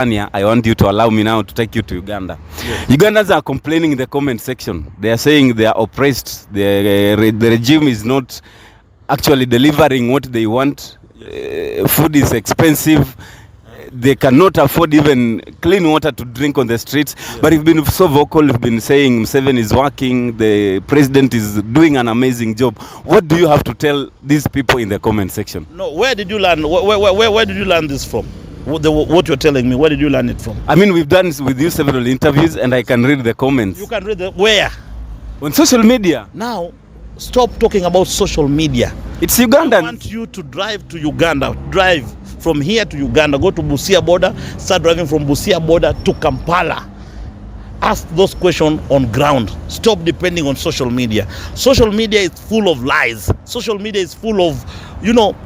I want you to allow me now to take you to Uganda. Yes. Ugandans are complaining in the comment section. They are saying they are oppressed. The regime is not actually delivering what they want. Food is expensive. They cannot afford even clean water to drink on the streets. Yeah. But you've been so vocal. You've been saying Museven is working. The president is doing an amazing job. What do you have to tell these people in the comment section? No, where did you learn? Where did you learn this from? What you're telling me, where did you learn it from? I mean, we've done with you several interviews and I can read the comments. You can read where? On social media. Now, stop talking about social media. It's Ugandan. I want you to drive to Uganda. Drive from here to Uganda. Go to Busia border. Start driving from Busia border to Kampala. Ask those questions on ground. Stop depending on social media. Social media is full of lies. Social media is full of,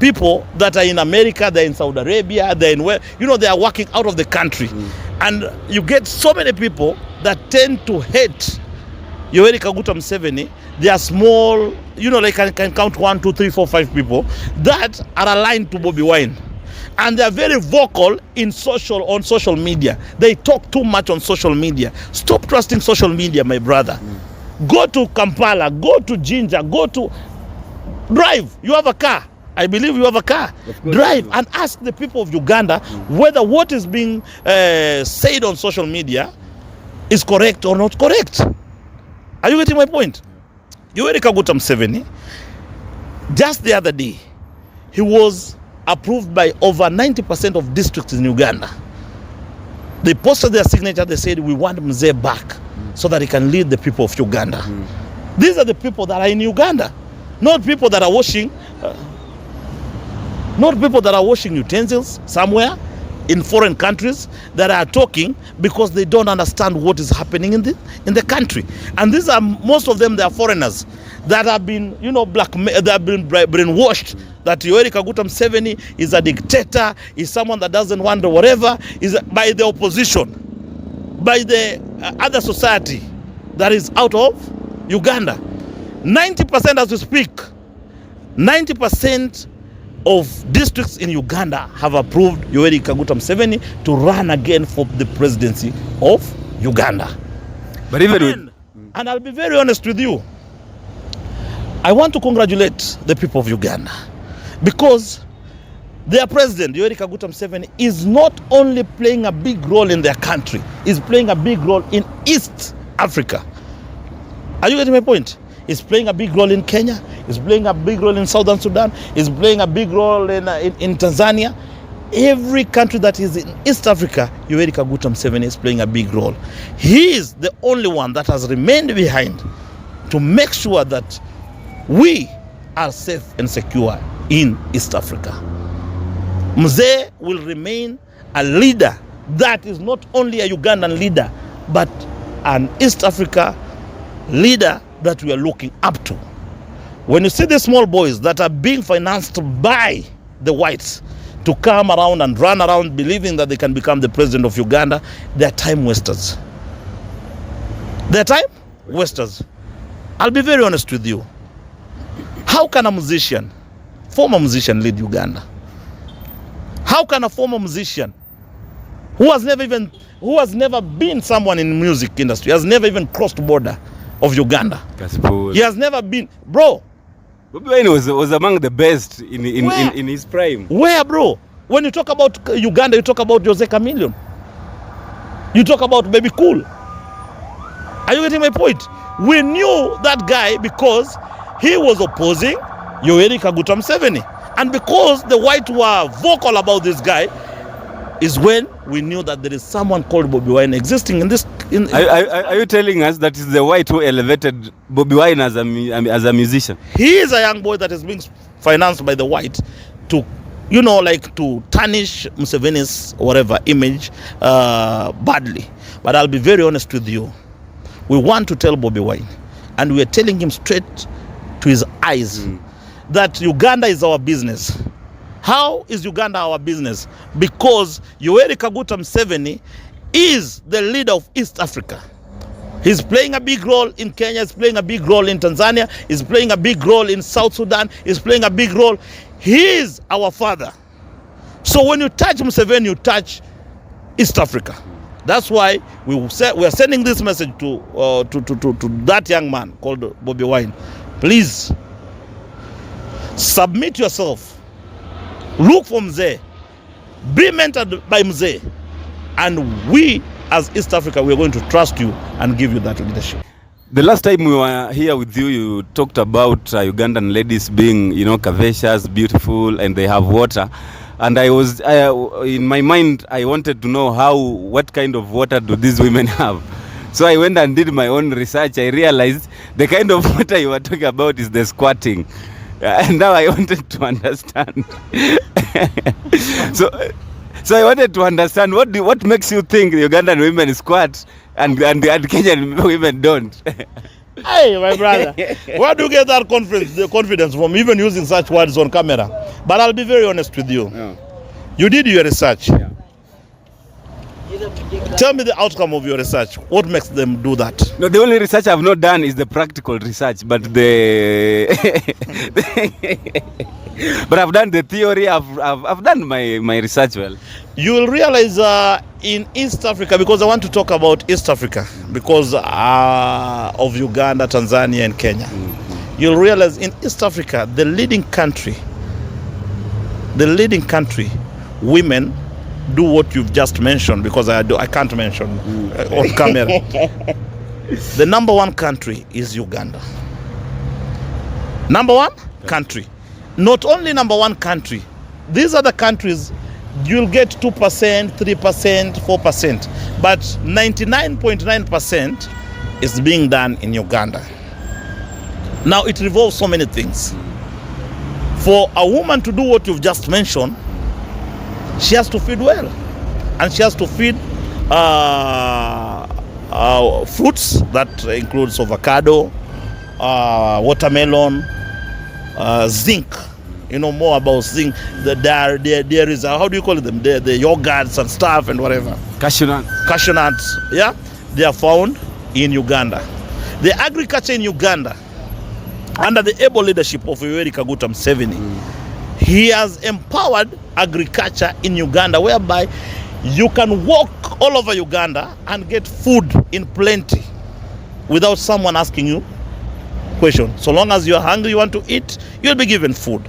people that are in America, they're in Saudi Arabia, they're in where, they are working out of the country. And you get so many people that tend to hate Yoweri Kaguta Museveni. They are small, like I can count 1, 2, 3, 4, 5 people that are aligned to Bobi Wine. And they are very vocal on social media. They talk too much on social media. Stop trusting social media, my brother. Go to Kampala, go to Jinja, drive. You have a car. I believe you have a car. Drive and ask the people of Uganda whether what is being said on social media is correct or not correct. Are you getting my point? Yoweri Kaguta Museveni, just the other day, he was approved by over 90% of districts in Uganda. They posted their signature. They said, we want Museven back so that he can lead the people of Uganda. These are the people that are in Uganda, not people that are washing utensils somewhere in foreign countries, that are talking because they don't understand what is happening in the country. And these are, most of them, they are foreigners that have been, they have been brainwashed that Yoweri Kaguta Museveni is a dictator, is someone that doesn't want whatever, is by the opposition, by the other society that is out of Uganda. 90% as we speak, 90% of districts in Uganda have approved Yoweri Kaguta Museveni to run again for the presidency of Uganda. But even and I'll be very honest with you, I want to congratulate the people of Uganda, because their president, Yoweri Kaguta Museveni, is not only playing a big role in their country, he's playing a big role in East Africa. Are you getting my point? He's playing a big role in Kenya, he's playing a big role in Southern Sudan, he's playing a big role in Tanzania. Every country that is in East Africa, Yoweri Kaguta Museveni is playing a big role. He is the only one that has remained behind to make sure that we are safe and secure in East Africa. Museven will remain a leader that is not only a Ugandan leader, but an East Africa leader that we are looking up to. When you see the small boys that are being financed by the whites to come around and run around believing that they can become the president of Uganda, they are time wasters. They are time wasters. I'll be very honest with you. How can a musician, former musician, lead Uganda? How can a former musician who has never been someone in the music industry, has never even crossed border of Uganda, he has never been, bro? Bobi Wine was among the best in his prime. Where, bro? When you talk about Uganda, you talk about Jose Chameleone. You talk about Baby Cool. Are you getting my point? We knew that guy because he was opposing Yoweri Kaguta Museveni. And because the whites were vocal about this guy, is when we knew that there is someone called Bobi Wine existing in this. Are you telling us that it's the white who elevated Bobi Wine as a musician? He is a young boy that is being financed by the white to, to tarnish Museveni's whatever image badly. But I'll be very honest with you. We want to tell Bobi Wine, and we are telling him straight to his eyes, that Uganda is our business. How is Uganda our business? Because Yoweri Kaguta Museveni is the leader of East Africa. He's playing a big role in Kenya, he's playing a big role in Tanzania, he's playing a big role in South Sudan, he's playing a big role. He is our father. So when you touch Museveni, you touch East Africa. That's why we are sending this message to that young man called Bobi Wine. Please submit yourself. Look for Mzee. Be mentored by Mzee. And we, as East Africa, we are going to trust you and give you that leadership. The last time we were here with you, you talked about Ugandan ladies being, curvaceous, beautiful, and they have water. And I was, in my mind, I wanted to know what kind of water do these women have? So I went and did my own research. I realized the kind of water you were talking about is the squatting. And now I wanted to understand. So I wanted to understand what makes you think the Ugandan women squat and Kenyan women don't. Hey, my brother, where do you get that confidence from, even using such words on camera? But I'll be very honest with you. Yeah. You did your research. Yeah. Tell me the outcome of your research. What makes them do that? No, the only research I've not done is the practical research, but but I've done the theory. I've done my research well. You will realize in East Africa, because I want to talk about East Africa because of Uganda, Tanzania, and Kenya. Mm-hmm. You'll realize in East Africa, the leading country, women do what you've just mentioned, because I can't mention on camera. The number one country is Uganda. Number one country. Not only number one country. These are the countries you'll get 2%, 3%, 4%. But 99.9% is being done in Uganda. Now it revolves so many things. For a woman to do what you've just mentioned, she has to feed well, and she has to feed fruits that includes avocado, watermelon, zinc. You know more about zinc. There is how do you call them? The yogurts and stuff and whatever. Cashew nuts. Yeah, they are found in Uganda. The agriculture in Uganda, under the able leadership of Yoweri Kaguta Museveni, he has empowered agriculture in Uganda, whereby you can walk all over Uganda and get food in plenty without someone asking you questions. So long as you are hungry, you want to eat, you'll be given food.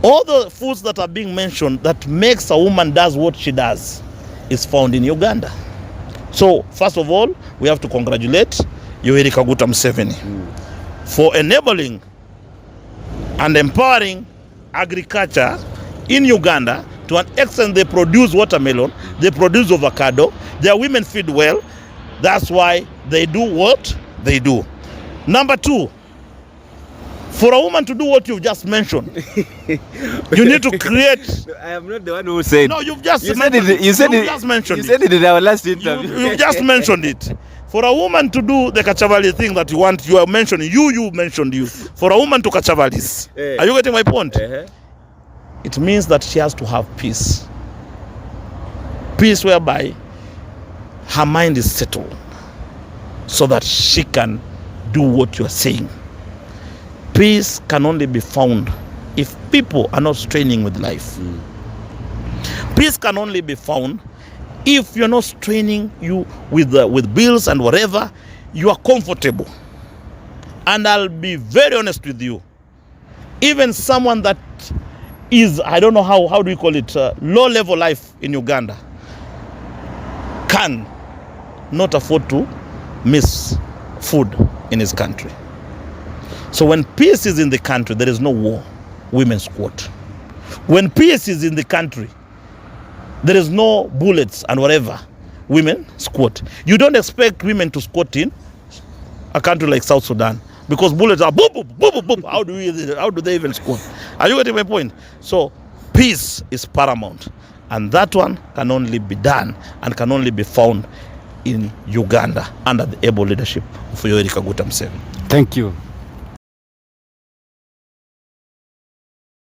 All the foods that are being mentioned that makes a woman does what she does is found in Uganda. So first of all, we have to congratulate Yoweri Kaguta Museveni for enabling and empowering agriculture in Uganda to an extent. They produce watermelon, they produce avocado, their women feed well. That's why they do what they do. Number two, for a woman to do what you've just mentioned, you need to create. I am not the one who said. No, you've just mentioned it. You said it in our last interview. You've just mentioned it. For a woman to do the Kachavali thing that you want, you are mentioning, you mentioned you. For a woman to Kachavalis, are you getting my point? It means that she has to have peace. Peace whereby her mind is settled so that she can do what you are saying. Peace can only be found if people are not straining with life. Peace can only be found if you're not straining you with bills and whatever. You are comfortable. And I'll be very honest with you. Even someone that is, I don't know how do you call it, low level life in Uganda can not afford to miss food in his country. So when peace is in the country, there is no war. Women squat. When peace is in the country, there is no bullets and whatever. Women squat. You don't expect women to squat in a country like South Sudan, because bullets are boop, boop, boop, boop, boop. How do they even squat? Are you getting my point? So peace is paramount. And that one can only be done and can only be found in Uganda under the able leadership of Yoweri Kaguta Museveni. Thank you.